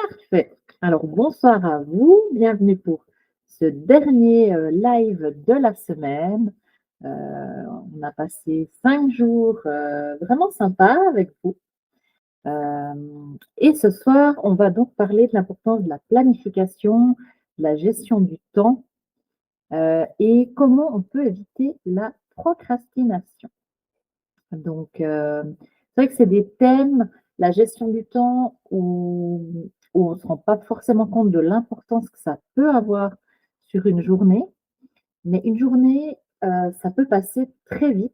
Parfait. Alors, bonsoir à vous. Bienvenue pour ce dernier live de la semaine. On a passé 5 jours vraiment sympas avec vous. Et ce soir, on va donc parler de l'importance de la planification, de la gestion du temps et comment on peut éviter la procrastination. Donc, c'est vrai que c'est des thèmes, la gestion du temps, où on ne se rend pas forcément compte de l'importance que ça peut avoir sur une journée. Mais une journée, ça peut passer très vite.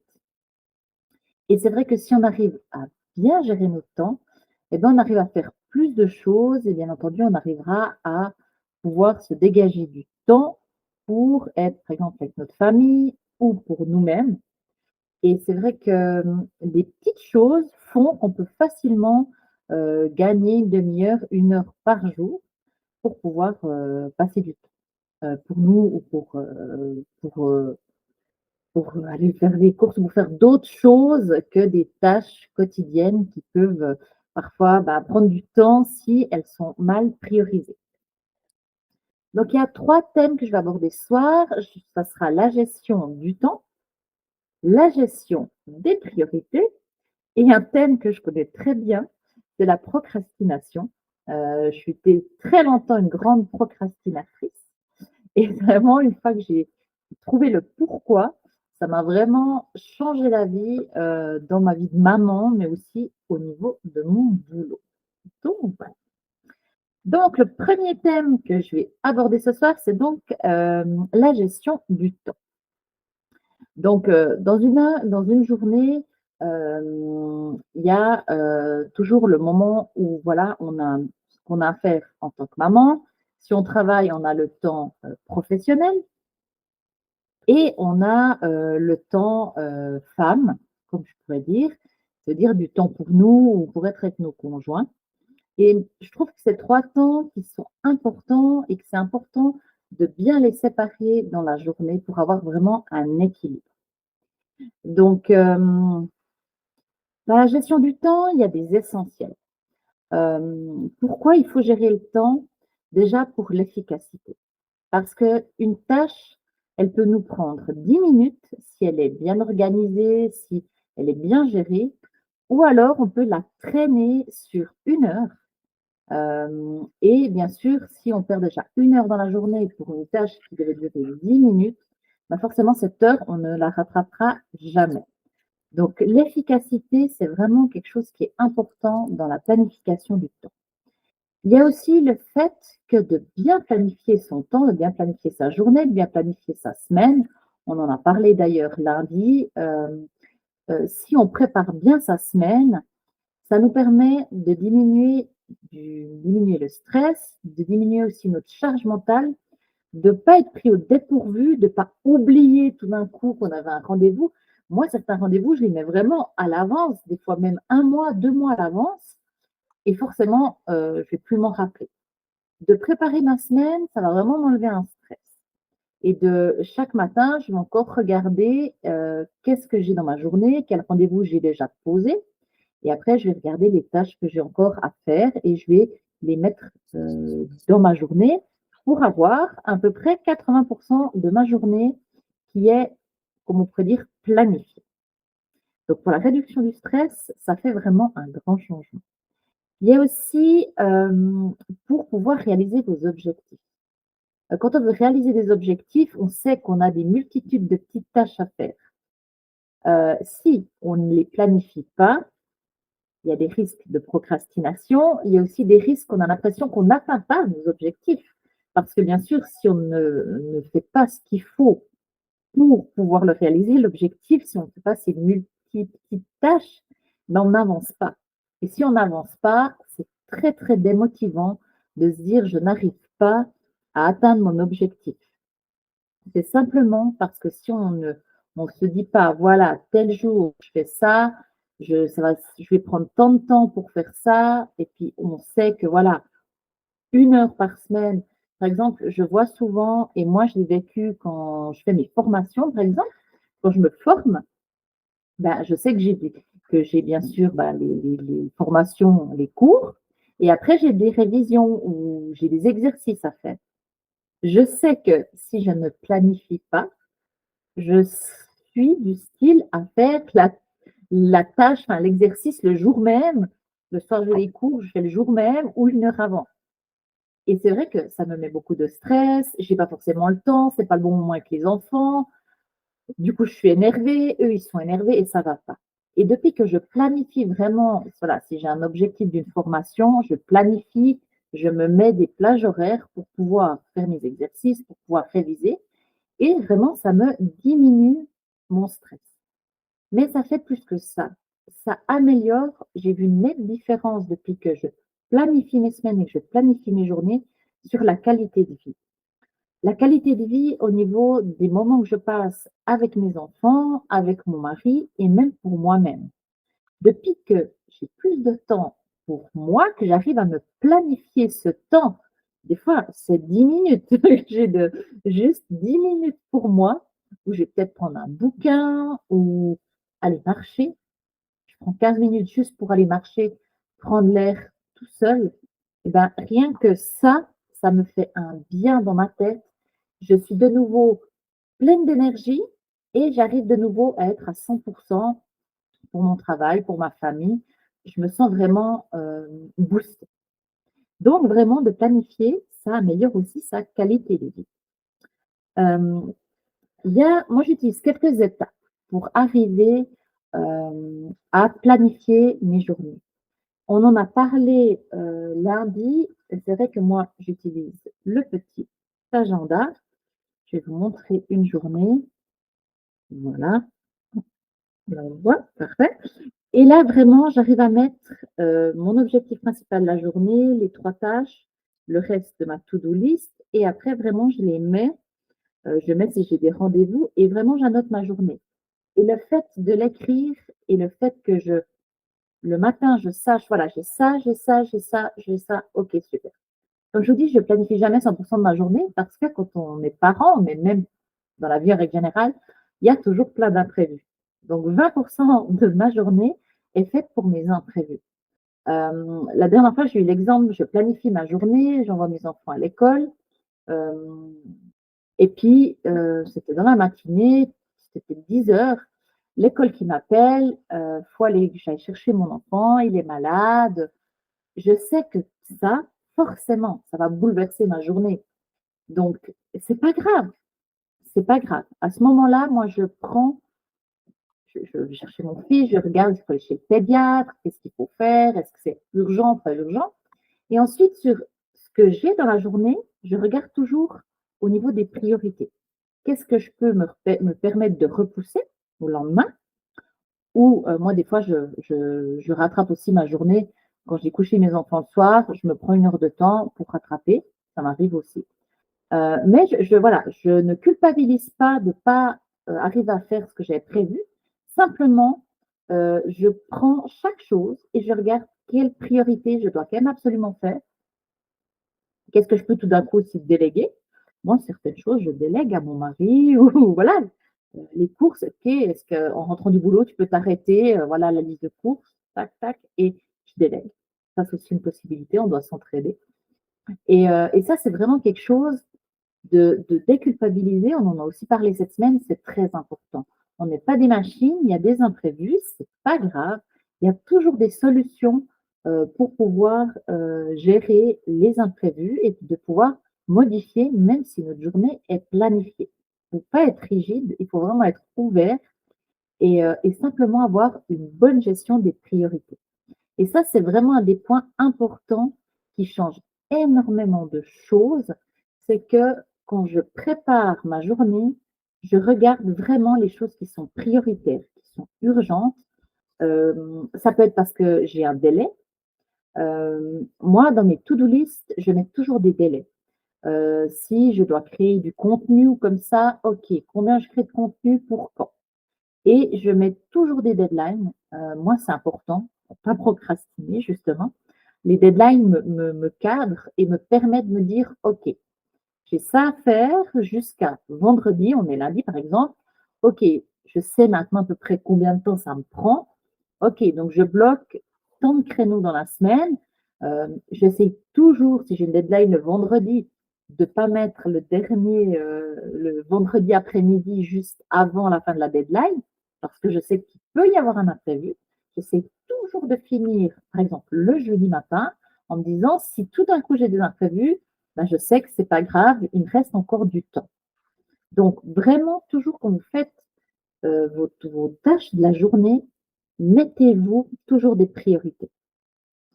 Et c'est vrai que si on arrive à bien gérer notre temps, eh ben, on arrive à faire plus de choses et bien entendu, on arrivera à pouvoir se dégager du temps pour être, par exemple, avec notre famille ou pour nous-mêmes. Et c'est vrai que, des petites choses font qu'on peut facilement, gagner une demi-heure, 1 heure par jour pour pouvoir, passer du temps, pour nous ou pour aller faire des courses ou pour faire d'autres choses que des tâches quotidiennes qui peuvent, parfois, prendre du temps si elles sont mal priorisées. Donc il y a 3 thèmes que je vais aborder ce soir. Ça sera la gestion du temps, la gestion des priorités. Et un thème que je connais très bien, c'est la procrastination. Je suis été très longtemps une grande procrastinatrice et vraiment une fois que j'ai trouvé le pourquoi, ça m'a vraiment changé la vie, dans ma vie de maman, mais aussi au niveau de mon boulot. Donc voilà. Donc le premier thème que je vais aborder ce soir, c'est donc, la gestion du temps. Donc, dans une journée, il y a, toujours le moment où voilà, on a ce qu'on a à faire en tant que maman. Si on travaille, on a le temps, professionnel et on a, le temps, femme, comme je pourrais dire, c'est-à-dire du temps pour nous ou pour être avec nos conjoints et je trouve que ces 3 temps qui sont importants et que c'est important de bien les séparer dans la journée pour avoir vraiment un équilibre. Donc, dans la gestion du temps, il y a des essentiels. Pourquoi il faut gérer le temps? Déjà pour l'efficacité. Parce qu'une tâche, elle peut nous prendre 10 minutes si elle est bien organisée, si elle est bien gérée, ou alors on peut la traîner sur 1 heure. Et bien sûr, si on perd déjà 1 heure dans la journée pour une tâche qui devait durer 10 minutes, forcément cette heure, on ne la rattrapera jamais. Donc l'efficacité, c'est vraiment quelque chose qui est important dans la planification du temps. Il y a aussi le fait que de bien planifier son temps, de bien planifier sa journée, de bien planifier sa semaine. On en a parlé d'ailleurs lundi. Si on prépare bien sa semaine, ça nous permet de diminuer le stress, de diminuer aussi notre charge mentale, de ne pas être pris au dépourvu, de ne pas oublier tout d'un coup qu'on avait un rendez-vous. Moi, certains rendez-vous, je les mets vraiment à l'avance, des fois même 1 mois, 2 mois à l'avance, et forcément, je ne vais plus m'en rappeler. De préparer ma semaine, ça va vraiment m'enlever un stress. Et de chaque matin, je vais encore regarder qu'est-ce que j'ai dans ma journée, quel rendez-vous j'ai déjà posé. Et après, je vais regarder les tâches que j'ai encore à faire et je vais les mettre dans ma journée pour avoir à peu près 80% de ma journée qui est, comme on pourrait dire, planifiée. Donc, pour la réduction du stress, ça fait vraiment un grand changement. Il y a aussi, pour pouvoir réaliser vos objectifs. Quand on veut réaliser des objectifs, on sait qu'on a des multitudes de petites tâches à faire. Si on ne les planifie pas, il y a des risques de procrastination. Il y a aussi des risques qu'on a l'impression qu'on n'atteint pas nos objectifs. Parce que bien sûr, si on ne fait pas ce qu'il faut pour pouvoir le réaliser, l'objectif, si on ne fait pas ces petites tâches, on n'avance pas. Et si on n'avance pas, c'est très, très démotivant de se dire je n'arrive pas à atteindre mon objectif. C'est simplement parce que si on ne se dit pas, voilà, tel jour, je fais ça, je vais prendre tant de temps pour faire ça, et puis on sait que voilà, 1 heure par semaine. Par exemple, je vois souvent, et moi je l'ai vécu quand je fais mes formations, par exemple, quand je me forme, je sais que j'ai bien sûr les formations, les cours, Et après, j'ai des révisions ou j'ai des exercices à faire. Je sais que si je ne planifie pas, je suis du style à faire la tâche, enfin l'exercice le jour même. Le soir, j'ai les cours, je fais le jour même ou une heure avant. Et c'est vrai que ça me met beaucoup de stress, j'ai pas forcément le temps, c'est pas le bon moment avec les enfants. Du coup, je suis énervée, eux, ils sont énervés et ça va pas. Et depuis que je planifie vraiment, voilà, si j'ai un objectif d'une formation, je planifie, je me mets des plages horaires pour pouvoir faire mes exercices, pour pouvoir réviser. Et vraiment, ça me diminue mon stress. Mais ça fait plus que ça. Ça améliore, j'ai vu une nette différence depuis que je planifie mes semaines et que je planifie mes journées sur la qualité de vie. La qualité de vie au niveau des moments que je passe avec mes enfants, avec mon mari et même pour moi-même. Depuis que j'ai plus de temps pour moi, que j'arrive à me planifier ce temps, des fois c'est 10 minutes, j'ai de juste 10 minutes pour moi, où je vais peut-être prendre un bouquin ou aller marcher. Je prends 15 minutes juste pour aller marcher, prendre l'air tout seul. Et ben, rien que ça me fait un bien dans ma tête. Je suis de nouveau pleine d'énergie et j'arrive de nouveau à être à 100% pour mon travail, pour ma famille. Je me sens vraiment boostée. Donc, vraiment, de planifier, ça améliore aussi sa qualité de vie. Euh, moi, j'utilise quelques étapes pour arriver à planifier mes journées. On en a parlé lundi. C'est vrai que moi, j'utilise le petit agenda. Je vais vous montrer une journée. Voilà. Là, on voit. Parfait. Et là, vraiment, j'arrive à mettre mon objectif principal de la journée, les 3 tâches, le reste de ma to-do list. Et après, vraiment, je les mets. Je mets si j'ai des rendez-vous et vraiment, j'annote ma journée. Et le fait de l'écrire et le fait que le matin, je sache, voilà, j'ai ça, j'ai ça, j'ai ça, j'ai ça. OK, super. Comme je vous dis, je planifie jamais 100% de ma journée parce que quand on est parent, mais même dans la vie en règle générale, il y a toujours plein d'imprévus. Donc 20% de ma journée est faite pour mes imprévus. La dernière fois, j'ai eu l'exemple, je planifie ma journée, j'envoie mes enfants à l'école. euh, et puis, c'était dans la matinée, c'était 10 heures. L'école qui m'appelle, faut aller, j'aille chercher mon enfant, il est malade. Je sais que ça, forcément, ça va bouleverser ma journée. Donc, c'est pas grave, c'est pas grave. À ce moment-là, moi, je vais chercher mon fils, je regarde, il faut aller chez le pédiatre, qu'est-ce qu'il faut faire, est-ce que c'est urgent, pas urgent. Et ensuite, sur ce que j'ai dans la journée, je regarde toujours au niveau des priorités. Qu'est-ce que je peux me permettre de repousser au lendemain? Ou moi, des fois, je rattrape aussi ma journée. Quand j'ai couché mes enfants le soir, je me prends une heure de temps pour rattraper. Ça m'arrive aussi. Mais voilà, je ne culpabilise pas de ne pas arriver à faire ce que j'avais prévu. Simplement, je prends chaque chose et je regarde quelle priorité je dois quand même absolument faire. Qu'est-ce que je peux tout d'un coup aussi déléguer? Moi, certaines choses, je délègue à mon mari ou voilà. Les courses, ok, est-ce qu'en rentrant du boulot, tu peux t'arrêter, voilà la liste de courses, tac, tac, et je délègue. Ça, c'est aussi une possibilité, on doit s'entraider. Et ça, c'est vraiment quelque chose de déculpabiliser. On en a aussi parlé cette semaine, c'est très important. On n'est pas des machines, il y a des imprévus, c'est pas grave. Il y a toujours des solutions pour pouvoir gérer les imprévus et de pouvoir modifier, même si notre journée est planifiée. Il ne faut pas être rigide, il faut vraiment être ouvert et simplement avoir une bonne gestion des priorités. Et ça, c'est vraiment un des points importants qui change énormément de choses. C'est que quand je prépare ma journée, je regarde vraiment les choses qui sont prioritaires, qui sont urgentes. Ça peut être parce que j'ai un délai. Moi, dans mes to-do list, je mets toujours des délais. Si je dois créer du contenu ou comme ça, ok, combien je crée de contenu pour quand? Et je mets toujours des deadlines. Moi, c'est important pour ne pas procrastiner, justement. Les deadlines me cadrent et me permettent de me dire, OK, j'ai ça à faire jusqu'à vendredi, on est lundi par exemple. OK, je sais maintenant à peu près combien de temps ça me prend. OK, donc je bloque tant de créneaux dans la semaine. J'essaie toujours, si j'ai une deadline le vendredi, de pas mettre le vendredi après-midi juste avant la fin de la deadline, parce que je sais qu'il peut y avoir un imprévu. J'essaie toujours de finir, par exemple, le jeudi matin, en me disant: «Si tout d'un coup j'ai des imprévus, ben, je sais que c'est pas grave, il me reste encore du temps». Donc vraiment, toujours quand vous faites, vos tâches de la journée, mettez-vous toujours des priorités.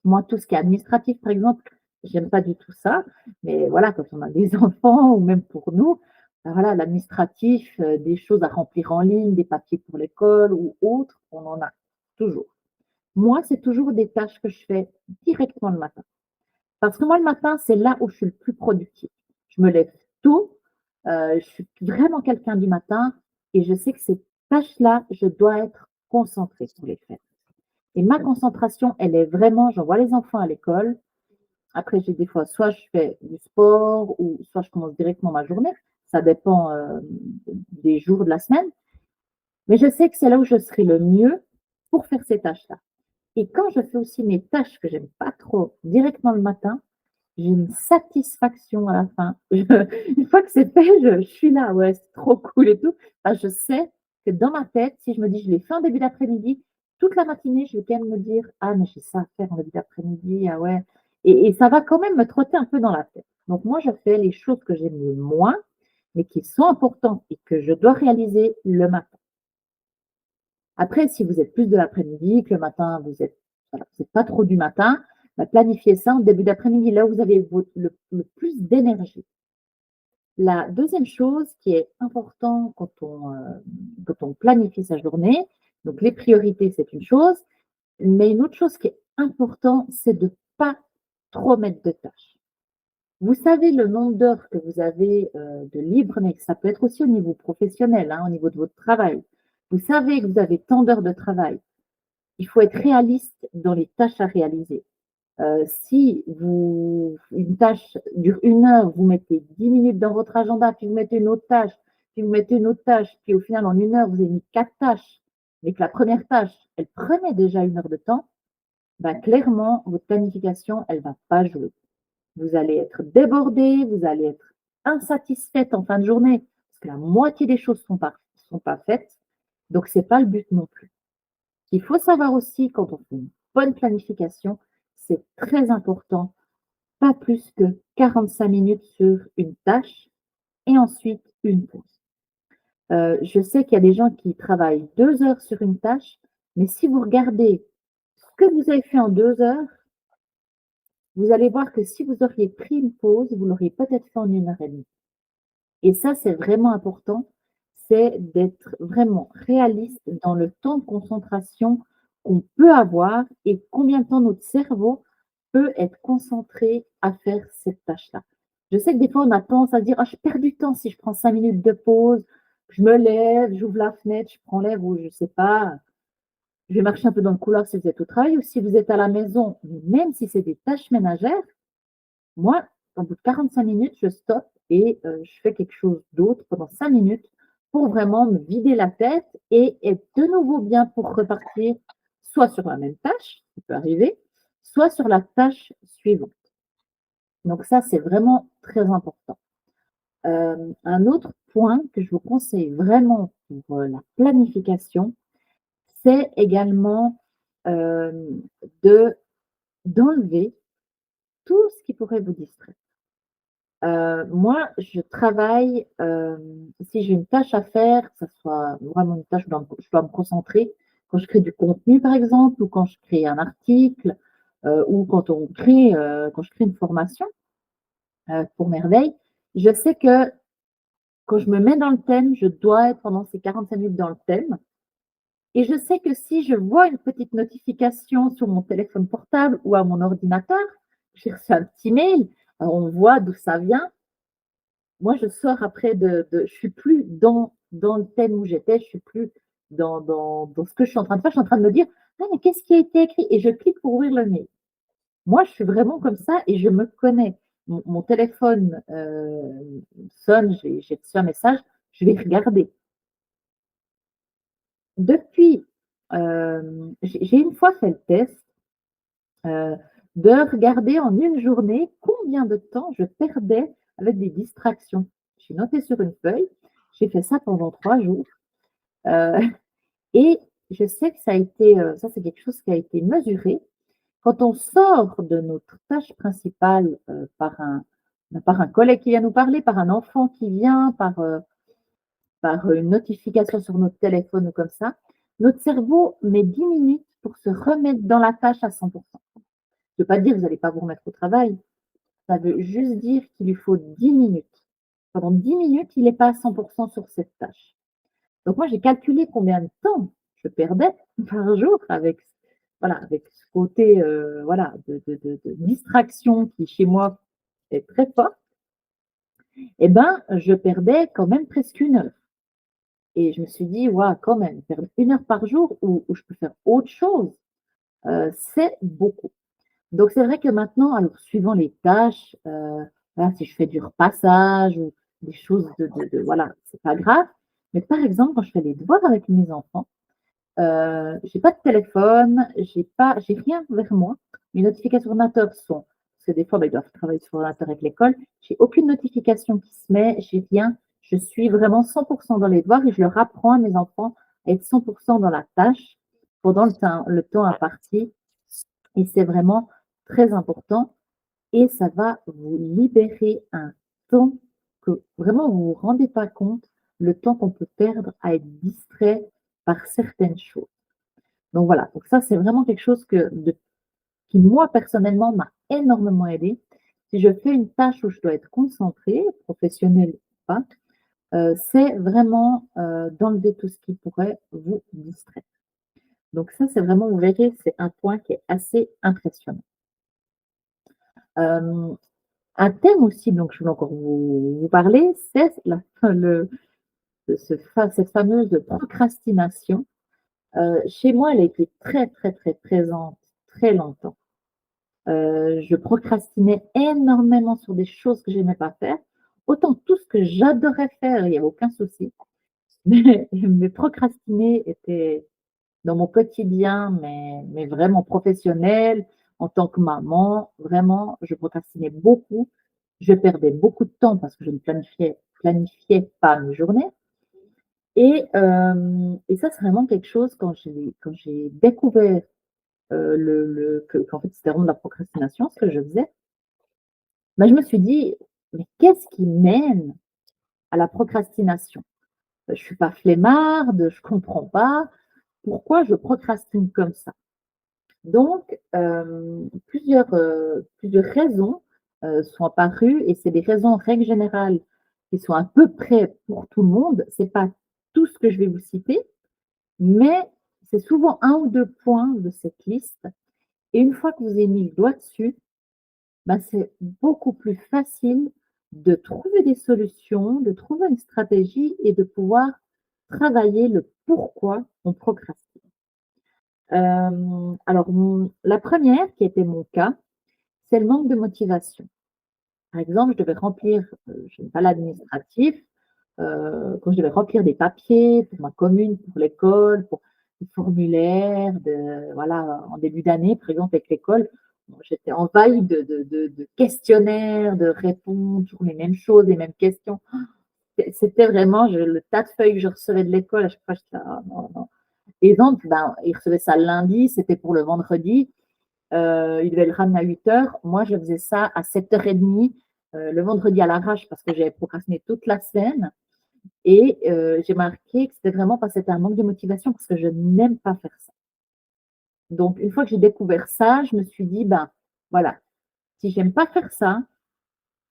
Moi, tout ce qui est administratif, par exemple, j'aime pas du tout ça. Mais voilà, quand on a des enfants ou même pour nous, ben voilà, l'administratif, des choses à remplir en ligne, des papiers pour l'école ou autre, on en a toujours. Moi, c'est toujours des tâches que je fais directement le matin. Parce que moi, le matin, c'est là où je suis le plus productive. Je me lève tôt, je suis vraiment quelqu'un du matin et je sais que ces tâches-là, je dois être concentrée pour les faire. Et ma concentration, elle est vraiment, j'envoie les enfants à l'école. Après, j'ai des fois, soit je fais du sport ou soit je commence directement ma journée. Ça dépend des jours de la semaine. Mais je sais que c'est là où je serai le mieux pour faire ces tâches-là. Et quand je fais aussi mes tâches que j'aime pas trop directement le matin, j'ai une satisfaction à la fin. Une fois que c'est fait, je suis là, ouais, c'est trop cool et tout. Enfin, je sais que dans ma tête, si je me dis je l'ai fait en début d'après-midi, toute la matinée, je vais quand même me dire: «Ah, mais j'ai ça à faire en début d'après-midi, ah ouais», et ça va quand même me trotter un peu dans la tête. Donc moi, je fais les choses que j'aime le moins, mais qui sont importantes et que je dois réaliser le matin. Après, si vous êtes plus de l'après-midi, que le matin, voilà, vous êtes pas trop du matin, bah, planifiez ça en début d'après-midi, là où vous avez le plus d'énergie. La deuxième chose qui est important quand on planifie sa journée, donc les priorités, c'est une chose, mais une autre chose qui est important, c'est de pas trop mettre de tâches. Vous savez le nombre d'heures que vous avez, de libre, mais ça peut être aussi au niveau professionnel, hein, au niveau de votre travail. Vous savez que vous avez tant d'heures de travail. Il faut être réaliste dans les tâches à réaliser. Si une tâche dure 1 heure, vous mettez 10 minutes dans votre agenda, puis vous mettez une autre tâche, puis vous mettez une autre tâche, puis au final, en 1 heure, vous avez mis 4 tâches, mais que la première tâche, elle prenait déjà 1 heure de temps, bah, clairement, votre planification, elle va pas jouer. Vous allez être débordé, vous allez être insatisfaite en fin de journée, parce que la moitié des choses sont pas faites, donc c'est pas le but non plus. Il faut savoir aussi, quand on fait une bonne planification, c'est très important, pas plus que 45 minutes sur une tâche et ensuite une pause. Je sais qu'il y a des gens qui travaillent 2 heures sur une tâche, mais si vous regardez ce que vous avez fait en 2 heures, vous allez voir que si vous auriez pris une pause, vous l'auriez peut-être fait en 1 heure et demie. Et ça, c'est vraiment important, c'est d'être vraiment réaliste dans le temps de concentration qu'on peut avoir et combien de temps notre cerveau peut être concentré à faire cette tâche-là. Je sais que des fois, on a tendance à se dire: «Ah, je perds du temps si je prends 5 minutes de pause, je me lève, j'ouvre la fenêtre, je prends l'air» ou je sais pas, je vais marcher un peu dans le couloir si vous êtes au travail ou si vous êtes à la maison, même si c'est des tâches ménagères, moi, au bout de 45 minutes, je stoppe et je fais quelque chose d'autre pendant 5 minutes pour vraiment me vider la tête et être de nouveau bien pour repartir soit sur la même tâche, ça peut arriver, soit sur la tâche suivante. Donc ça, c'est vraiment très important. Un autre point que je vous conseille vraiment pour, la planification, c'est également, hem, de d'enlever tout ce qui pourrait vous distraire. Moi, je travaille, si j'ai une tâche à faire, que ça soit vraiment une tâche, je dois me concentrer. Quand je crée du contenu, par exemple, ou quand je crée un article, ou quand je crée une formation, pour Merveille, je sais que quand je me mets dans le thème, je dois être pendant ces 45 minutes dans le thème et je sais que si je vois une petite notification sur mon téléphone portable ou à mon ordinateur, j'ai reçu un petit mail, on voit d'où ça vient. Moi, je sors après je suis plus dans le thème où j'étais, je suis plus dans ce que je suis en train de faire. Je suis en train de me dire: «Ah mais qu'est-ce qui a été écrit?» et je clique pour ouvrir le mail. Moi, je suis vraiment comme ça et je me connais. Mon téléphone, sonne, j'ai reçu un message, je vais regarder. Depuis, j'ai une fois fait le test, de regarder en une journée combien de temps je perdais avec des distractions. J'ai noté sur une feuille, j'ai fait ça pendant 3 jours, heu et je sais que ça a été, ça c'est quelque chose qui a été mesuré. Quand on sort de notre tâche principale, par un collègue qui vient nous parler, par un enfant qui vient, par une notification sur notre téléphone ou comme ça, notre cerveau met 10 minutes pour se remettre dans la tâche à 100. Ça ne veut pas dire que vous n'allez pas vous remettre au travail, ça veut juste dire qu'il lui faut 10 minutes. Pendant 10 minutes, il n'est pas à 100 sur cette tâche. Donc moi, j'ai calculé combien de temps je perdais par jour avec, voilà, avec ce côté, voilà, de distraction qui, chez moi, est très fort. Et ben, je perdais quand même presque 1 heure. Et je me suis dit: «Waouh, quand même, perdre 1 heure par jour où je peux faire autre chose, c'est beaucoup». Donc c'est vrai que maintenant, alors suivant les tâches, voilà, si je fais du repassage ou des choses de voilà, c'est pas grave. Mais par exemple, quand je fais les devoirs avec mes enfants, j'ai pas de téléphone, j'ai rien vers moi. Mes notifications ordinateur sont parce que des fois, bah, ils doivent travailler sur ordinateur avec l'école. J'ai aucune notification qui se met, j'ai rien. Je suis vraiment 100 dans les devoirs et je leur apprends à mes enfants à être 100 dans la tâche pendant le temps imparti et c'est vraiment très important et ça va vous libérer un temps que vraiment vous vous rendez pas compte, le temps qu'on peut perdre à être distrait par certaines choses. Donc voilà, donc ça, c'est vraiment quelque chose qui moi, personnellement, m'a énormément aidé. Si je fais une tâche où je dois être concentrée, professionnelle ou pas, c'est vraiment, d'enlever tout ce qui pourrait vous distraire. Donc ça, c'est vraiment, vous verrez, c'est un point qui est assez impressionnant. Hem, un thème aussi, donc je voulais encore vous parler, c'est le cette fameuse procrastination. Chez moi, elle a été très, très, très présente très longtemps. Je procrastinais énormément sur des choses que j'aimais pas faire. Autant tout ce que j'adorais faire, il y avait aucun souci. Mais procrastiner était dans mon quotidien, mais vraiment professionnel, en tant que maman, vraiment, je procrastinais beaucoup. Je perdais beaucoup de temps parce que je ne planifiais pas mes journées et ça, c'est vraiment quelque chose quand j'ai découvert, qu'en fait, c'était vraiment de la procrastination, ce que je faisais. Bah, je me suis dit: «Mais qu'est-ce qui mène à la procrastination? Je suis pas flemmarde, je comprends pas, pourquoi je procrastine comme ça?» Donc plusieurs raisons, sont apparues et c'est des raisons en règle générale qui sont à peu près pour tout le monde. C'est pas tout ce que je vais vous citer, mais c'est souvent un ou 2 points de cette liste et une fois que vous avez mis le doigt dessus, bah, c'est beaucoup plus facile de trouver des solutions, de trouver une stratégie et de pouvoir travailler le pourquoi on procrastine. Alors la première qui était mon cas, c'est le manque de motivation. Par exemple, je devais remplir, j'aime pas l'administratif, quand je devais remplir des papiers pour ma commune, pour l'école, pour des formulaires voilà, en début d'année, par exemple avec l'école, bon, j'étais envahie de questionnaires, de répondre toujours les mêmes choses, les mêmes questions. C'était vraiment le tas de feuilles que je recevais de l'école, à chaque fois, j'étais là: «Ah non, non». Et donc, ben, ils recevaient ça le lundi, c'était pour le vendredi. Ils devaient le ramener à 8 heures. Moi, je faisais ça à 7h30, le vendredi à l'arrache parce que j'avais procrastiné toute la semaine et j'ai marqué que c'était vraiment parce que c'était un manque de motivation parce que je n'aime pas faire ça. Donc une fois que j'ai découvert ça, je me suis dit: «Ben, voilà, si j'aime pas faire ça,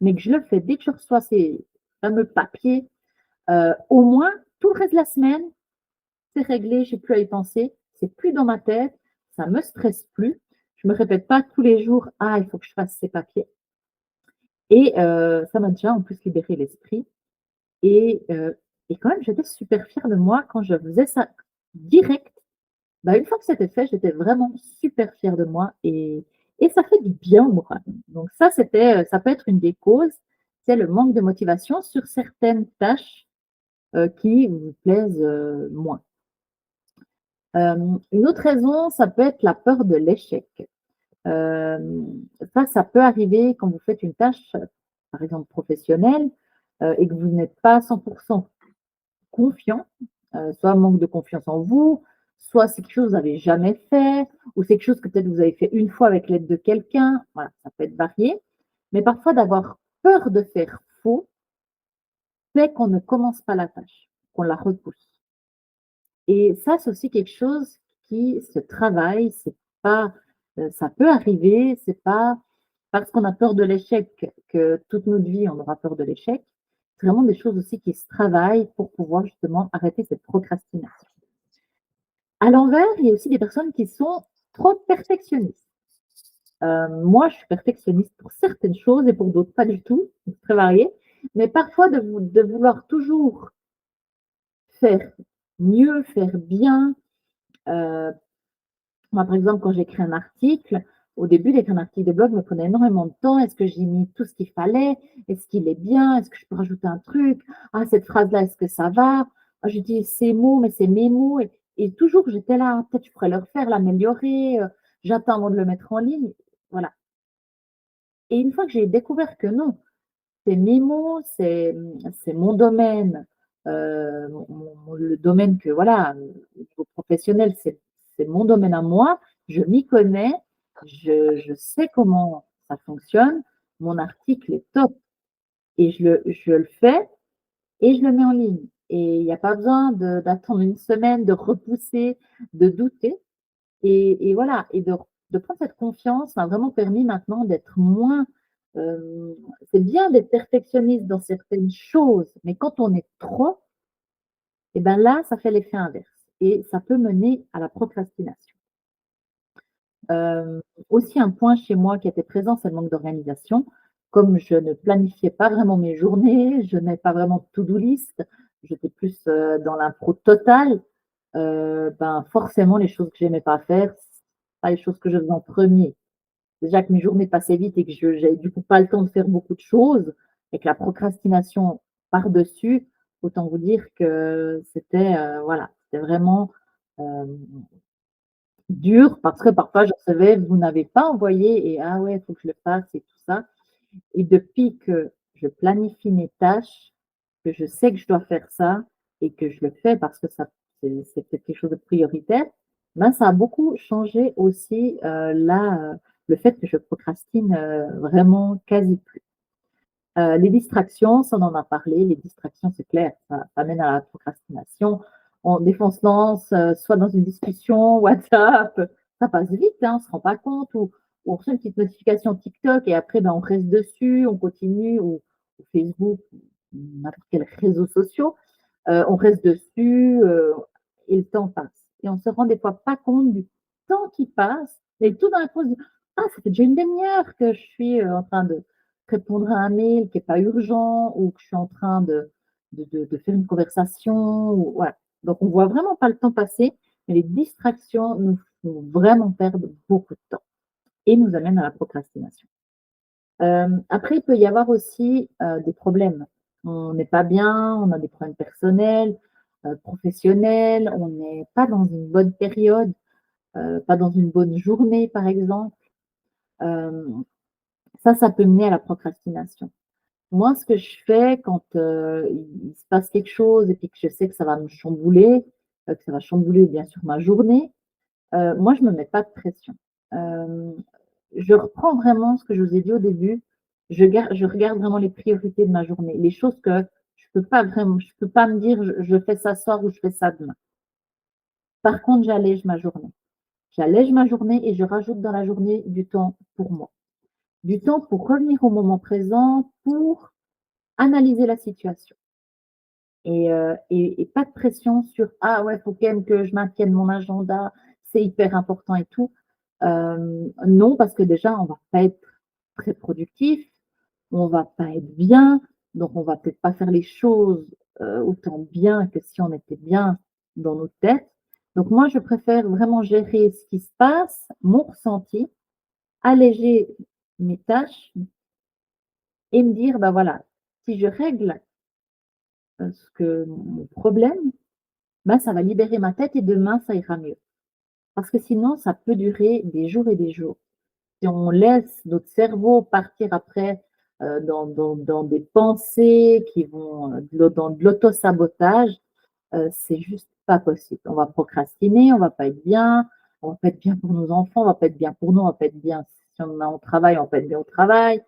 mais que je le fais dès que je reçois ces fameux papiers, au moins tout le reste de la semaine, c'est réglé, j'ai plus à y penser, c'est plus dans ma tête, ça me stresse plus. Je me répète pas tous les jours: "Ah, il faut que je fasse ces papiers"». Et ça m'a déjà en plus libéré l'esprit et quand même j'étais super fière de moi quand je faisais ça direct. Bah, une fois que c'était fait, j'étais vraiment super fière de moi et ça fait du bien au moral. Donc ça, ça peut être une des causes, c'est le manque de motivation sur certaines tâches, qui vous plaisent, moins. Une autre raison, ça peut être la peur de l'échec. Ça peut arriver quand vous faites une tâche, par exemple professionnelle, et que vous n'êtes pas à 100 confiant, soit manque de confiance en vous, soit c'est quelque chose que vous n'avez jamais fait, ou c'est quelque chose que peut-être vous avez fait une fois avec l'aide de quelqu'un. Voilà, ça peut être varié. Mais parfois d'avoir peur de faire faux fait qu'on ne commence pas la tâche, qu'on la repousse. Et ça, c'est aussi quelque chose qui se travaille. C'est pas, ça peut arriver, c'est pas parce qu'on a peur de l'échec que toute notre vie, on aura peur de l'échec. C'est vraiment des choses aussi qui se travaillent pour pouvoir justement arrêter cette procrastination. À l'envers, il y a aussi des personnes qui sont trop perfectionnistes. Moi, je suis perfectionniste pour certaines choses et pour d'autres pas du tout, c'est très varié. Mais parfois de vouloir toujours faire mieux, faire bien. Heu, Moi, par exemple, quand j'écris un article, au début d'écrire un article de blog me prenait énormément de temps. Est-ce que j'ai mis tout ce qu'il fallait? Est-ce qu'il est bien? Est-ce que je peux rajouter un truc? Ah, cette phrase-là, est-ce que ça va? Ah, j'utilise ces mots, mais c'est mes mots et toujours j'étais là: «Ah, peut-être je pourrais le refaire, l'améliorer, j'attends avant de le mettre en ligne». Voilà, et une fois que j'ai découvert que non, c'est mes mots, c'est mon domaine, le domaine que voilà, au niveau professionnel, c'est mon domaine à moi. Je m'y connais, je sais comment ça fonctionne. Mon article est top et je le fais et je le mets en ligne et il y a pas besoin d'attendre une semaine, de repousser, de douter et voilà et de prendre cette confiance m'a vraiment permis maintenant d'être moins, c'est bien d'être perfectionniste dans certaines choses, mais quand on est trop, et ben là, ça fait l'effet inverse et ça peut mener à la procrastination. Hem, Aussi un point chez moi qui était présent, c'est le manque d'organisation. Comme je ne planifiais pas vraiment mes journées, je n'avais pas vraiment de to-do list, j'étais plus, dans l'impro totale, ben, forcément les choses que j'aimais pas faire, c'est pas les choses que je faisais en premier. Déjà que mes journées passaient vite et que je j'avais du coup pas le temps de faire beaucoup de choses et que la procrastination par-dessus, autant vous dire que c'était, voilà, c'était vraiment, hem, dur parce que parfois je recevais: «Vous n'avez pas envoyé» et «Ah ouais, il faut que je le fasse» et tout ça et depuis que je planifie mes tâches, que je sais que je dois faire ça et que je le fais parce que ça c'est peut-être quelque chose de prioritaire, ben, ça a beaucoup changé aussi, le fait que je procrastine, vraiment quasi plus. Les distractions, ça on en a parlé, les distractions, c'est clair, ça mène à la procrastination. Des fois, on se lance, soit dans une discussion WhatsApp, ça passe vite, hein, on se rend pas compte ou on reçoit une petite notification TikTok et après, ben, on reste dessus, on continue ou Facebook ou n'importe quel réseau social. On reste dessus, et le temps passe et on se rend des fois pas compte du temps qui passe et tout d'un coup, on se dit: «Ah, ça fait déjà une demi-heure que je suis, en train de répondre à un mail qui est pas urgent ou que je suis en train de faire une conversation» ou voilà. Donc on voit vraiment pas le temps passer, mais les distractions nous font vraiment perdre beaucoup de temps et nous amènent à la procrastination. Après, il peut y avoir aussi, des problèmes. On n'est pas bien, on a des problèmes personnels, professionnels, on n'est pas dans une bonne période, pas dans une bonne journée, par exemple. Hem, Ça peut mener à la procrastination. Moi, ce que je fais quand, il se passe quelque chose et puis que je sais que ça va me chambouler, que ça va chambouler bien sûr ma journée, moi, je me mets pas de pression. Hem, je reprends vraiment ce que je vous ai dit au début. Je regarde vraiment les priorités de ma journée, les choses que je peux pas me dire: «Je fais ça ce soir ou je fais ça demain». Par contre, j'allège ma journée. J'allège ma journée et je rajoute dans la journée du temps pour moi. Du temps pour revenir au moment présent, pour analyser la situation et pas de pression sur: «Ah ouais, faut quand même que je maintienne mon agenda, c'est hyper important et tout». Non, parce que déjà, on va pas être très productif, on va pas être bien, donc on va peut-être pas faire les choses, autant bien que si on était bien dans notre tête. Donc moi, je préfère vraiment gérer ce qui se passe, mon ressenti, alléger mes tâches et me dire: «Bah, voilà, si je règle, ce que mon problème, bah, ça va libérer ma tête et demain ça ira mieux». Parce que sinon, ça peut durer des jours et des jours. si on laisse notre cerveau partir après dans des pensées qui vont dans de l'auto-sabotage, c'est juste pas possible. On va procrastiner, on va pas être bien, on va pas être bien pour nos enfants, on va pas être bien pour nous, on va pas être bien si on est au travail, on va pas être bien au travail,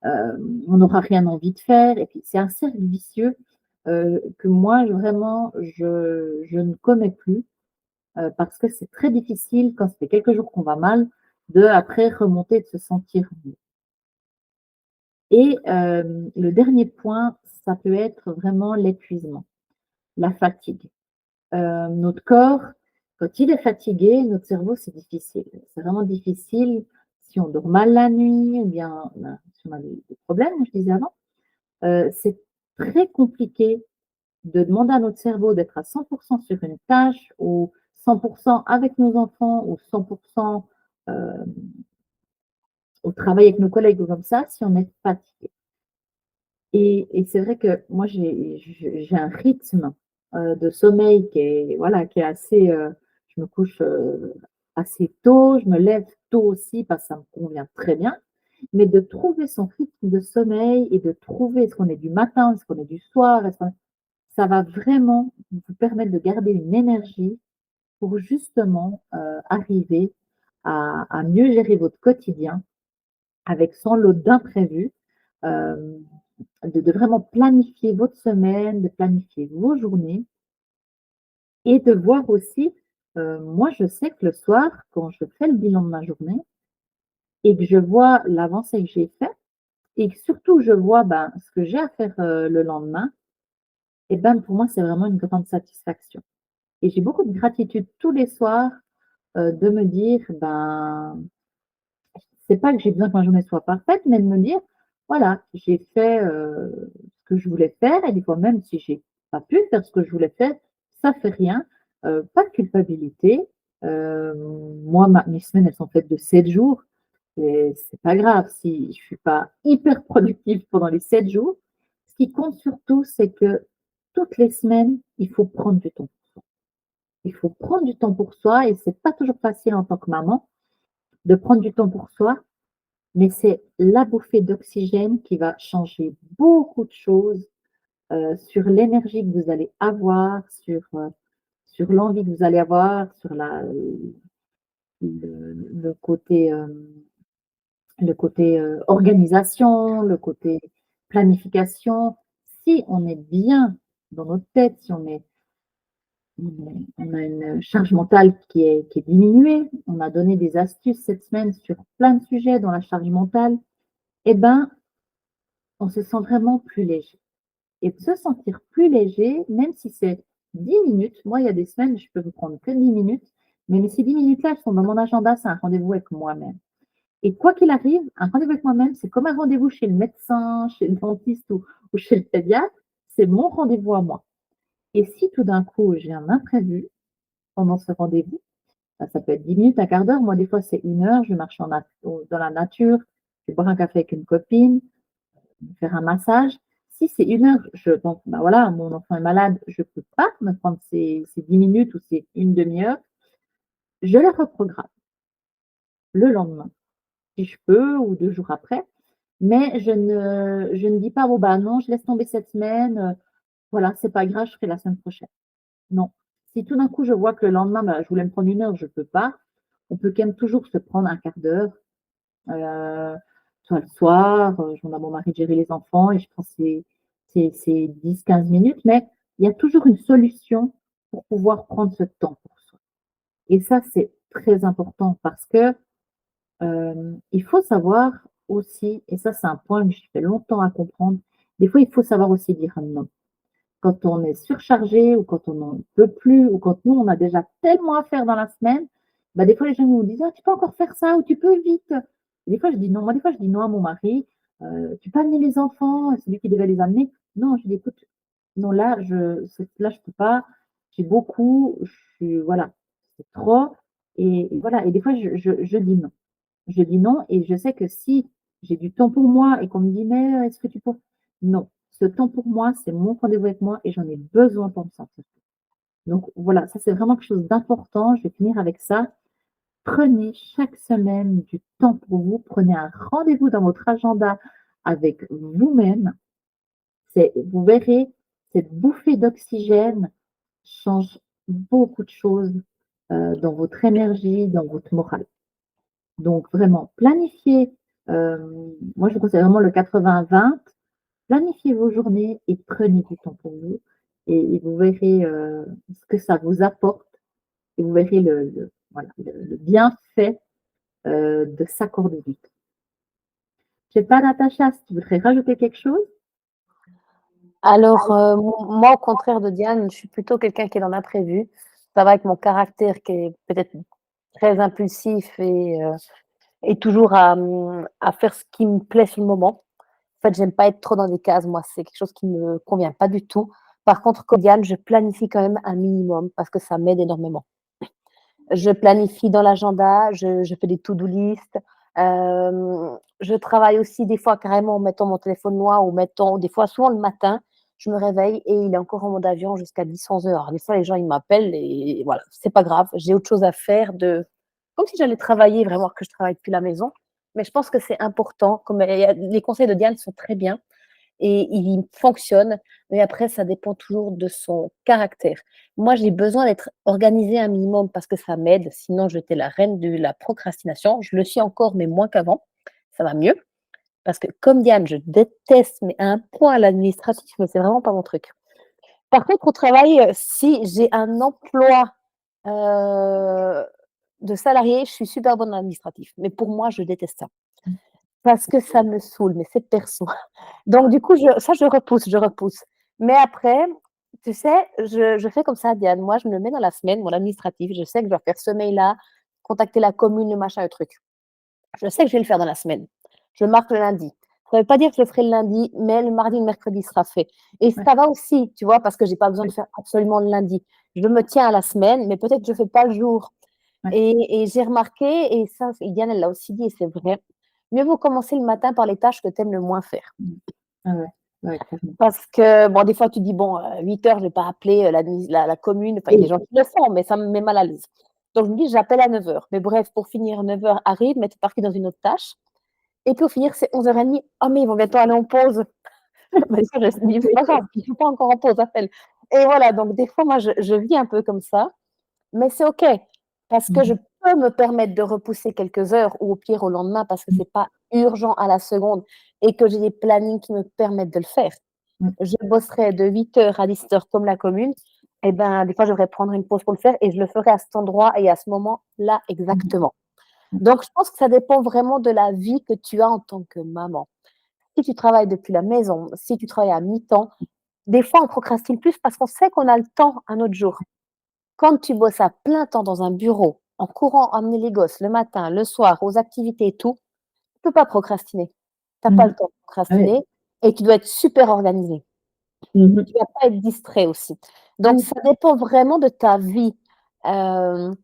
on n'aura rien envie de faire. Et puis c'est un cercle vicieux que moi vraiment je ne commets plus parce que c'est très difficile quand ça fait quelques jours qu'on va mal de après remonter, de se sentir mieux. Et le dernier point, ça peut être vraiment l'épuisement, la fatigue. Notre corps, quand il est fatigué, notre cerveau, c'est difficile. C'est vraiment difficile si on dort mal la nuit ou bien si on a des problèmes, comme je disais avant. C'est très compliqué de demander à notre cerveau d'être à 100 sur une tâche ou 100 avec nos enfants ou 100 au travail avec nos collègues ou comme ça, si on est fatigué. Et c'est vrai que moi, j'ai un rythme de sommeil qui est, voilà, qui est assez. Je me couche assez tôt, je me lève tôt aussi parce que ça me convient très bien. Mais de trouver son rythme de sommeil et de trouver est-ce qu'on est du matin, est-ce qu'on est du soir, ça va vraiment vous permettre de garder une énergie pour justement arriver à mieux gérer votre quotidien avec son lot d'imprévus. Euh, de vraiment planifier votre semaine, de planifier vos journées et de voir aussi, moi je sais que le soir, quand je fais le bilan de ma journée et que je vois l'avancée que j'ai faite et que surtout je vois ben, ce que j'ai à faire le lendemain, et ben pour moi c'est vraiment une grande satisfaction. Et j'ai beaucoup de gratitude tous les soirs de me dire, ben c'est pas que j'ai besoin que ma journée soit parfaite, mais de me dire, voilà, j'ai fait ce que je voulais faire et des fois même si j'ai pas pu faire ce que je voulais faire, ça fait rien, pas de culpabilité. Euh, Moi, mes semaines, elles sont faites de 7 jours et c'est pas grave si je suis pas hyper productive pendant les 7 jours. Ce qui compte surtout, c'est que toutes les semaines, il faut prendre du temps. Il faut prendre du temps pour soi et c'est pas toujours facile en tant que maman de prendre du temps pour soi, mais c'est la bouffée d'oxygène qui va changer beaucoup de choses sur l'énergie que vous allez avoir, sur l'envie que vous allez avoir, sur le côté, organisation, le côté planification. Si on est bien dans notre tête, si on a une charge mentale qui est diminuée, on a donné des astuces cette semaine sur plein de sujets dans la charge mentale, eh ben, on se sent vraiment plus léger. Et de se sentir plus léger, même si c'est 10 minutes. Moi, il y a des semaines, je peux me prendre que 10 minutes, mais ces 10 minutes-là, elles sont dans mon agenda, c'est un rendez-vous avec moi-même. Et quoi qu'il arrive, un rendez-vous avec moi-même, c'est comme un rendez-vous chez le médecin, chez le dentiste ou chez le pédiatre, c'est mon rendez-vous à moi. Et si tout d'un coup, j'ai un imprévu pendant ce rendez-vous, ça peut être 10 minutes, un quart d'heure, moi, des fois, c'est 1 heure, je marche dans la nature, je vais boire un café avec une copine, faire un massage. Si c'est 1 heure, donc, ben voilà, mon enfant est malade, je ne peux pas me prendre ces 10 minutes ou ces une demi-heure, je les reprogramme le lendemain, si je peux, ou 2 jours après. Mais je ne dis pas, bon, bah non, je laisse tomber cette semaine, voilà, c'est pas grave, je ferai la semaine prochaine. Non. Si tout d'un coup, je vois que le lendemain, bah, je voulais me prendre 1 heure, je ne peux pas, on peut quand même toujours se prendre un quart d'heure, euh, soit le soir, je demande à mon mari de gérer les enfants et je prends ces 10-15 minutes, mais il y a toujours une solution pour pouvoir prendre ce temps pour soi. Et ça, c'est très important parce que il faut savoir aussi, et ça, c'est un point que j'ai fait longtemps à comprendre, des fois, il faut savoir aussi dire non. Quand on est surchargé ou quand on n'en peut plus ou quand nous, on a déjà tellement à faire dans la semaine, bah, des fois, les gens nous disent: «Ah, tu peux encore faire ça ou tu peux vite». Et des fois, je dis non. Moi, des fois, je dis non à mon mari: «Tu peux amener les enfants?» C'est lui qui devait les amener. Non, je dis: «Écoute, non, là, je peux pas. J'ai beaucoup, je suis voilà, c'est trop». Et voilà. Et des fois, je dis non. Je dis non et je sais que si j'ai du temps pour moi et qu'on me dit: «Mais est-ce que tu peux?» Non, ce temps pour moi, c'est mon rendez-vous avec moi et j'en ai besoin pour me sentir. Donc voilà, ça c'est vraiment quelque chose d'important. Je vais finir avec ça. Prenez chaque semaine du temps pour vous, prenez un rendez-vous dans votre agenda avec vous-même. Vous verrez, cette bouffée d'oxygène change beaucoup de choses dans votre énergie, dans votre morale. Donc vraiment, planifiez, moi je vous conseille vraiment le 80-20, planifiez vos journées et prenez du temps pour vous et vous verrez ce que ça vous apporte et vous verrez voilà, le bienfait de s'accorder du temps. Je ne sais pas, Natacha, si tu voudrais rajouter quelque chose? Alors, moi, au contraire de Diane, je suis plutôt quelqu'un qui est dans l'imprévu. Ça va avec mon caractère qui est peut-être très impulsif et toujours à faire ce qui me plaît sur le moment. En fait, j'aime pas être trop dans des cases. Moi, c'est quelque chose qui me convient pas du tout. Par contre, comme Diane, je planifie quand même un minimum parce que ça m'aide énormément. Je planifie dans l'agenda, je fais des to-do list. Je travaille aussi des fois carrément en mettant mon téléphone noir ou mettant des fois souvent le matin, je me réveille et il est encore en mode avion jusqu'à 10-11 heures. Des fois, les gens, ils m'appellent et voilà, c'est pas grave. J'ai autre chose à faire comme si j'allais travailler vraiment, que je travaille depuis la maison. Mais je pense que c'est important. Comme les conseils de Diane sont très bien et il fonctionne. Mais après, ça dépend toujours de son caractère. Moi, j'ai besoin d'être organisée un minimum parce que ça m'aide. Sinon, j'étais la reine de la procrastination. Je le suis encore, mais moins qu'avant. Ça va mieux. Parce que comme Diane, je déteste, mais à un point l'administratif, mais c'est vraiment pas mon truc. Par contre, au travail, si j'ai un emploi de salarié, je suis super bonne en administratif. Mais pour moi, je déteste ça. Parce que ça me saoule, mais c'est perso. Donc du coup, je repousse, je repousse. Mais après, tu sais, je fais comme ça, Diane. Moi, je me mets dans la semaine, mon administratif. Je sais que je dois faire ce mail-là, contacter la commune, le machin, le truc. Je sais que je vais le faire dans la semaine. Je marque le lundi. Ça ne veut pas dire que je le ferai le lundi, mais le mardi, le mercredi sera fait. Et Ouais, ça va aussi, tu vois, parce que j'ai pas besoin de ouais, faire absolument le lundi. Je me tiens à la semaine, mais peut-être que je ne fais pas le jour. ouais. Et j'ai remarqué, et ça, Diane, elle l'a aussi dit, et c'est vrai, mieux vaut commencer le matin par les tâches que tu aimes le moins faire. Mmh. Ah ouais, ouais, clairement. Parce que, bon, des fois, tu dis, bon, 8 heures, je ne vais pas appeler la commune. Enfin, il y a des Oui, gens qui le font, mais ça me met mal à l'aise. Donc, je me dis, j'appelle à 9 heures. Mais bref, pour finir, 9 heures arrive, mais tu es parti dans une autre tâche. Et puis, au finir, c'est 11h30. Oh, mais ils vont bientôt aller en pause. Bah, des fois, je me dis, c'est pas grave, ils ne sont pas encore en pause, appelle. Et voilà, donc des fois, moi, je vis un peu comme ça. Mais c'est OK, parce que je mmh peux me permettre de repousser quelques heures ou au pire au lendemain parce que mh, c'est pas urgent à la seconde et que j'ai des plannings qui me permettent de le faire. mmh, Je bosserai de 8 heures à 17 heures comme la commune, et ben, des fois, je devrais prendre une pause pour le faire et je le ferai à cet endroit et à ce moment-là mmh exactement. mh, Donc, je pense que ça dépend vraiment de la vie que tu as en tant que maman. Si tu travailles depuis la maison, si tu travailles à mi-temps, des fois, on procrastine plus parce qu'on sait qu'on a le temps un autre jour. Quand tu bosses à plein temps dans un bureau, en courant emmener les gosses le matin, le soir, aux activités et tout, tu peux pas procrastiner. Tu as pas mmh. le temps de Ah oui. procrastiner et tu dois être super organisé. Mmh Tu vas pas être distrait aussi. Donc Oui. ça dépend vraiment de ta vie, hem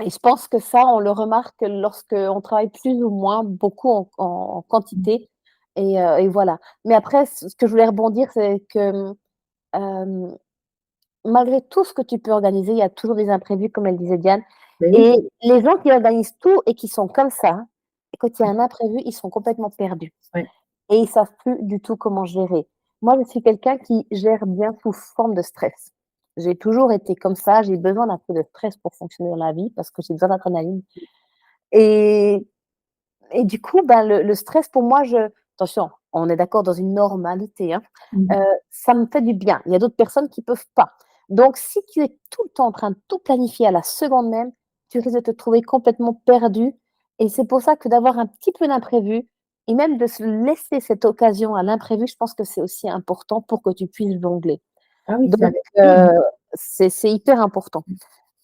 et je pense que ça, on le remarque lorsqu'on travaille plus ou moins, beaucoup en Mmh. quantité et voilà. Mais après ce que je voulais rebondir, c'est que, hem malgré tout ce que tu peux organiser, il y a toujours des imprévus, comme elle disait Diane. Beh oui. Et les gens qui organisent tout et qui sont comme ça, et quand il y a un imprévu, ils sont complètement perdus Ouais. et ils savent plus du tout comment gérer. Moi, je suis quelqu'un qui gère bien sous forme de stress. J'ai toujours été comme ça, j'ai besoin d'un peu de stress pour fonctionner dans la vie parce que j'ai besoin d'adrénaline et et du coup, ben, le stress pour moi, attention, on est d'accord dans une normalité, hein, Mmh ça me fait du bien. Il y a d'autres personnes qui peuvent pas. Donc si tu es tout le temps en train de tout planifier à la seconde même, tu risques de te trouver complètement perdu et c'est pour ça que d'avoir un petit peu d'imprévu et même de se laisser cette occasion à l'imprévu, je pense que c'est aussi important pour que tu puisses jongler. Ah oui, c'est Donc adapté, hein. c'est hyper important,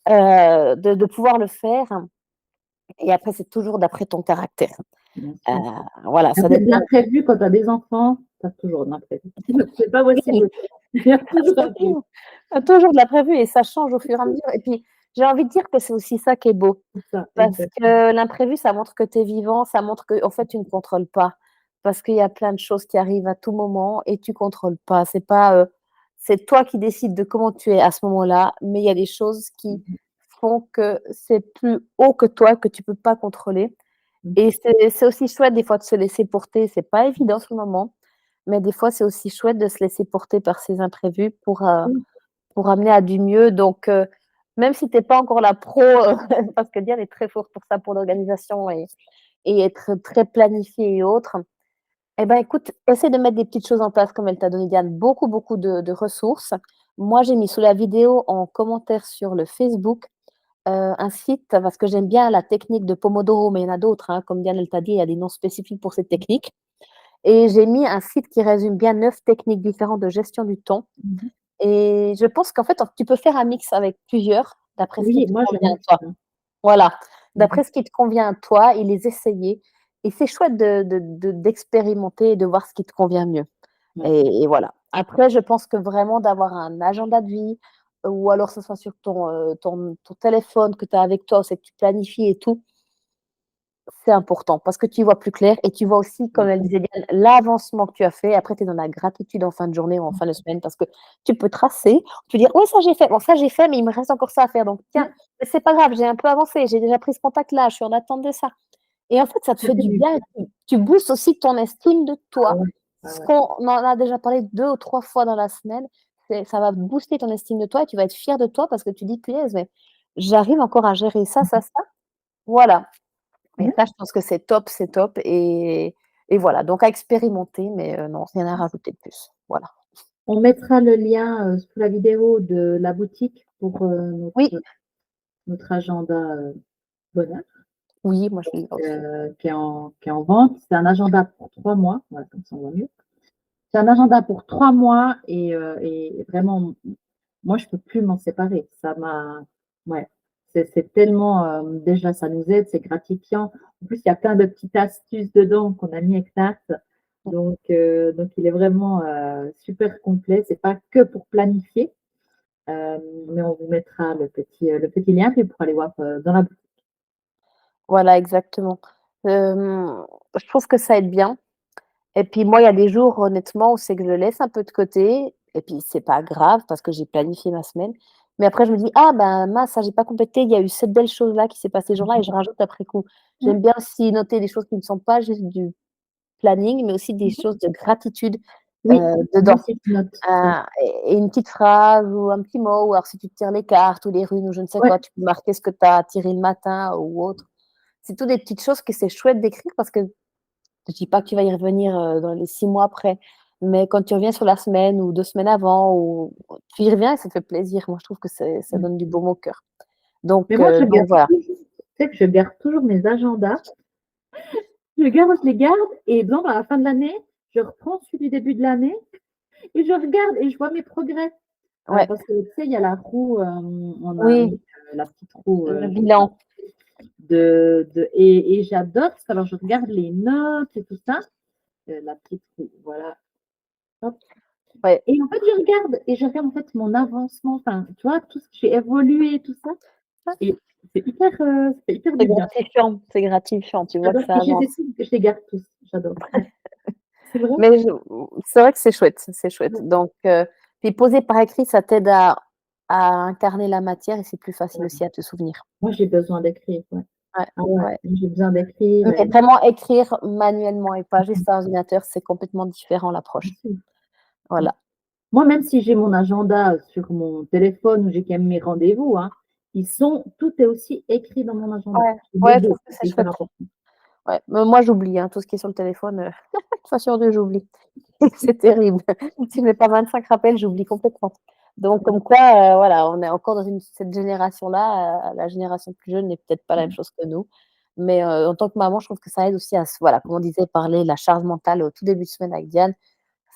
de pouvoir le faire et après c'est toujours d'après ton caractère. Bien Heu, sûr. voilà, ça Après de dépend. l'imprévu, quand tu as des enfants, tu as toujours de l'imprévu. C'est pas Oui, possible autrement. Il y a toujours un truc. toujours de l'imprévu et ça change au fur et à mesure et puis, j'ai envie de dire que c'est aussi ça qui est beau. C'est ça, Parce exactement. que l'imprévu, ça montre que tu es vivant, ça montre qu'en fait, tu ne contrôles pas. Parce qu'il y a plein de choses qui arrivent à tout moment et tu contrôles pas. C'est toi qui décides de comment tu es à ce moment-là, mais il y a des choses qui Mmh font que c'est plus haut que toi, que tu peux pas contrôler Mmh. et c'est aussi chouette des fois de se laisser porter. C'est pas évident sur le moment, mais des fois, c'est aussi chouette de se laisser porter par ces imprévus Oui, pour amener à du mieux donc même si tu es pas encore la pro, parce que Diane est très forte pour ça, pour l'organisation et être très planifiée et autres. Eh ben, écoute, essaie de mettre des petites choses en place comme elle t'a donné Diane, beaucoup, beaucoup de ressources. Moi, j'ai mis sous la vidéo en commentaire sur le Facebook, un site parce que j'aime bien la technique de Pomodoro, mais il y en a d'autres, hein, comme Diane, elle t'a dit, il y a des noms spécifiques pour cette technique et j'ai mis un site qui résume bien 9 techniques différentes de gestion du temps mmh mh. et je pense qu'en fait, tu peux faire un mix avec plusieurs, d'après ce qui Oui, te moi je convient à mixe, toi. hein. Voilà, Mmh mh. d'après ce qui te convient à toi et les essayer et c'est chouette d'expérimenter et de voir ce qui te convient mieux Ouais. et voilà. Après, je pense que vraiment d'avoir un agenda de vie ou alors ce soit sur ton téléphone que tu as avec toi, c'est que tu planifies et tout, c'est important parce que tu y vois plus clair et tu vois aussi, comme Ouais. elle disait bien, l'avancement que tu as fait. Après, tu es dans la gratitude en fin de journée ou en fin de semaine parce que tu peux tracer, tu dis: «Ouais, ça j'ai fait. Bon, ça j'ai fait, mais il me reste encore ça à faire. Donc tiens, Ouais, mais c'est pas grave, j'ai un peu avancé, j'ai déjà pris ce contact là, je suis en attente de ça». Et en fait, ça te ça fait fait du du bien bien. et tu boostes aussi ton estime de Ah toi. ouais, ah Ce ouais. qu'on en a déjà parlé 2 ou 3 fois dans la semaine, c'est ça va booster ton estime de toi et tu vas être fier de toi parce que tu dis: «Punaise, mais j'arrive encore à gérer ça, Mmh ça, mh. ça». Voilà et Ouais. ça, je pense que c'est top et voilà, donc à expérimenter, mais non, rien à rajouter de plus. Voilà. On mettra le lien, sous la vidéo de la boutique pour, Oui, notre agenda, bonheur, oui, moi je l'ai aussi. qui est en vente. C'est un agenda pour 3 mois, voilà, comme ça on voit mieux. C'est un agenda pour 3 mois et vraiment, moi je peux plus m'en séparer. Ça m'a Ouais, c'est tellement, déjà ça nous aide, c'est gratifiant. En plus, il y a plein de petites astuces dedans qu'on a mis avec Nat, donc il est vraiment, super complet. C'est pas que pour planifier, mais on vous mettra le petit lien, puis pour aller voir, dans la boutique. Voilà, exactement. Je trouve que ça aide bien. Et puis moi, il y a des jours, honnêtement, où c'est que je le laisse un peu de côté et puis c'est pas grave parce que j'ai planifié ma semaine. Mais après, je me dis: «Ah ben mince, ça j'ai pas complété, il y a eu cette belle chose-là qui s'est passée ce jour-là» et je rajoute après coup. Ouais. J'aime bien aussi noter des choses qui ne sont pas juste du planning, mais aussi des Mmh. choses de gratitude, Oui, moi dedans. aussi je note. Ouais. Et une petite phrase ou un petit mot ou alors si tu te tires les cartes ou les runes ou je ne sais Ouais. quoi, tu peux marquer ce que tu as tiré le matin ou autre. C'est toutes des petites choses que c'est chouette d'écrire parce que je dis pas que tu vas y revenir, dans les 6 mois après, mais quand tu reviens sur la semaine ou 2 semaines avant ou tu y reviens et ça te fait plaisir. Moi, je trouve que ça Mmh. donne du baume au cœur. Mais moi je Donc garde voilà. toujours, tu sais que je garde toujours mes agendas. Je les garde et donc à la fin de l'année, je reprends celui du début de l'année et je regarde et je vois mes progrès. Ouais, Parce que tu sais, il y a la roue, on a oui, mis, la petite roue, le bilan. et j'adore parce que alors je regarde les notes et tout ça, la petite roue, voilà, hop, Ouais, et en fait je regarde en fait mon avancement, enfin, tu vois? Tout ce que j'ai évolué et tout ça et c'est hyper du bien. c'est gratifiant, tu vois que J'adore ça et je les avance. dessine, je les garde tous, j'adore, ouais. C'est vrai? Mais c'est vrai que c'est chouette. Ouais, Donc puis poser par écrit, ça t'aide à incarner la matière et c'est plus facile ouais. aussi à te souvenir. Moi j'ai besoin d'écrire, ouais. Ouais, Ah ouais, ouais. moi j'ai besoin d'écrire Mais et vraiment écrire manuellement et pas juste par ordinateur, c'est complètement différent l'approche. bien sûr, ouais. Voilà. Moi, même si j'ai mon agenda sur mon téléphone où j'ai quand même mes rendez-vous, hein, tout est aussi écrit dans mon agenda. Ouais, J'ai les ouais, je 2, trouve que c'est c'est hyper chouette. important. Ouais, moi j'oublie, hein, tout ce qui est sur le téléphone, une fois sur 2 j'oublie. C'est terrible. Si je mets pas 25 rappels, j'oublie complètement. Donc Ouais. comme quoi, voilà, on est encore dans cette génération-là, la génération plus jeune n'est peut-être pas la même Mmh. chose que nous. Mais, en tant que maman, je trouve que ça aide aussi à se voilà, comme on disait, parler la charge mentale au tout début de semaine avec Diane,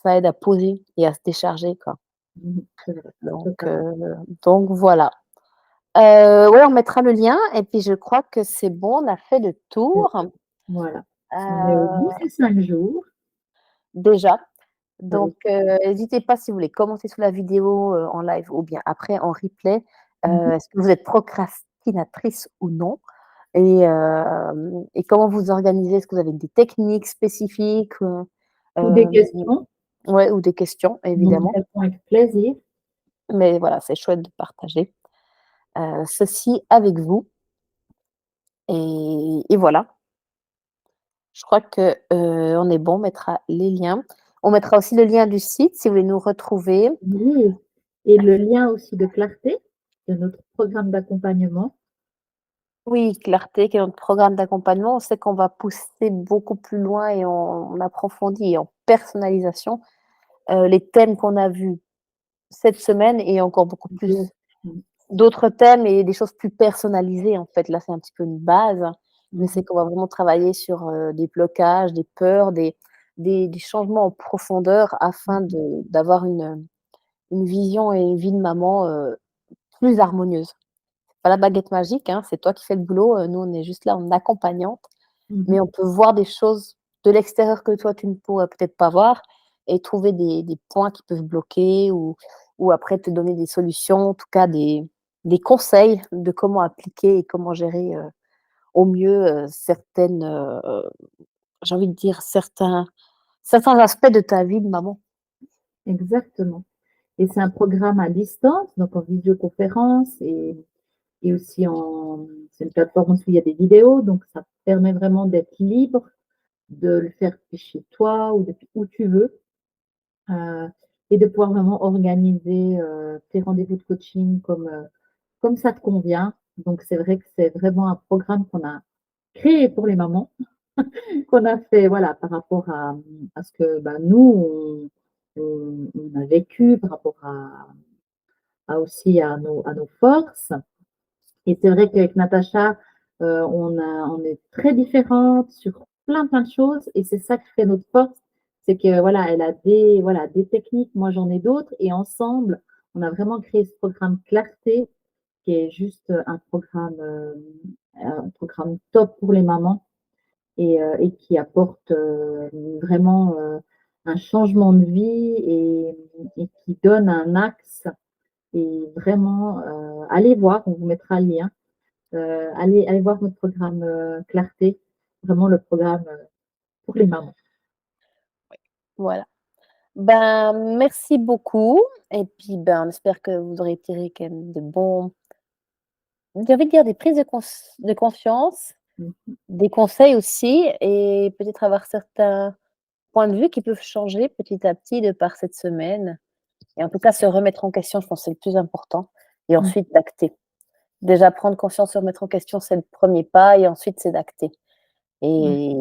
ça aide à poser et à se décharger, quoi. Mmh. C'est vrai, Donc, totalement. voilà. Ouais, on mettra le lien et puis je crois que c'est bon, on a fait le C'est tour. ça. Voilà. On est au bout Heu, ces 5 jours. Déjà. Ça Donc, va. n'hésitez pas si vous voulez commenter sous la vidéo, en live ou bien après en replay, Mmh. est-ce que vous êtes procrastinatrice ou non? Et comment vous organisez? Est-ce que vous avez des techniques spécifiques, Ou des hem, questions, ouais ou des questions on y évidemment, répond avec plaisir. mais voilà, c'est chouette de partager. ceci avec vous et voilà. Je crois que, on est bon, on mettra les liens. On mettra aussi le lien du site si vous voulez nous retrouver. Oui, et le lien aussi de Clarté, de notre programme d'accompagnement. Oui, Clarté, qui est notre programme d'accompagnement, on sait qu'on va pousser beaucoup plus loin et on approfondit et en personnalisation, les thèmes qu'on a vus cette semaine et encore beaucoup plus Yes. Mmh. d'autres thèmes et des choses plus personnalisées, en fait. Là, c'est un petit peu une base, mais c'est Mmh. qu'on va vraiment travailler sur, des blocages, des peurs, des changements en profondeur afin Mmh. de d'avoir une vision et une vie de maman, plus harmonieuse. Pas la baguette magique, hein, c'est toi qui fais le boulot, nous, on est juste là en accompagnante, Mmh. mais on peut voir des choses de l'extérieur que toi, tu ne pourrais peut-être pas voir et trouver des points qui peuvent bloquer ou après te donner des solutions, en tout cas des conseils de comment appliquer et comment gérer, au mieux, certaines, j'ai envie de dire certains aspects de ta vie de maman. Exactement, et c'est un programme à distance, donc en visioconférence et aussi c'est une plateforme où il y a des vidéos, donc ça permet vraiment d'être libre, de le faire depuis chez toi ou depuis où tu veux, heu et de pouvoir vraiment organiser, tes rendez-vous de coaching comme ça te convient. Donc c'est vrai que c'est vraiment un programme qu'on a créé pour les mamans, qu'on a fait, voilà, par rapport à ce que, bah, nous on a vécu, par rapport à aussi à nos forces. Et c'est vrai qu'avec Natacha, on est très différentes sur plein de choses et c'est ça qui fait notre force. C'est que voilà, elle a des techniques, moi j'en ai d'autres et ensemble, on a vraiment créé ce programme Clarté qui est juste un programme top pour les mamans et qui apporte, vraiment, un changement de vie et qui donne un axe et vraiment, allez voir, on vous mettra le lien. Allez voir notre programme, Clarté, vraiment le programme, pour les mamans. Voilà. Ben, merci beaucoup et puis, ben, on espère que vous aurez tiré quand même de bons j'ai envie de dire des prises de conscience, Mmh. des conseils aussi et peut-être avoir certains points de vue qui peuvent changer petit à petit de par cette semaine et en tout cas se remettre en question, je pense que c'est le plus important et Mmh. ensuite d'acter. Déjà prendre conscience, se remettre en question, c'est le premier pas et ensuite c'est d'acter Ouais. et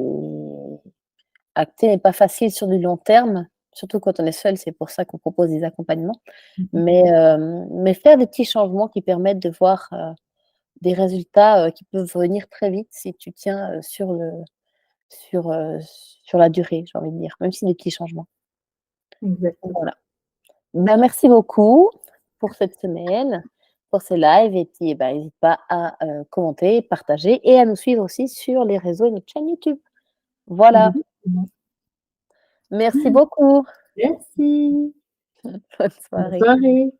acter n'est pas facile sur du long terme, surtout quand on est seul, c'est pour ça qu'on propose des accompagnements, Mmh mh. mais faire des petits changements qui permettent de voir, des résultats, qui peuvent venir très vite si tu tiens, sur, sur la durée, j'ai envie de dire, même si des petits changements. Exactement. Voilà. Ben, merci beaucoup pour cette semaine, pour ce live et puis, bah, n'hésite pas à, commenter, partager et à nous suivre aussi sur les réseaux et notre chaîne YouTube. Voilà, Exactement. merci beaucoup. Merci. Bonne Bonne soirée. soirée.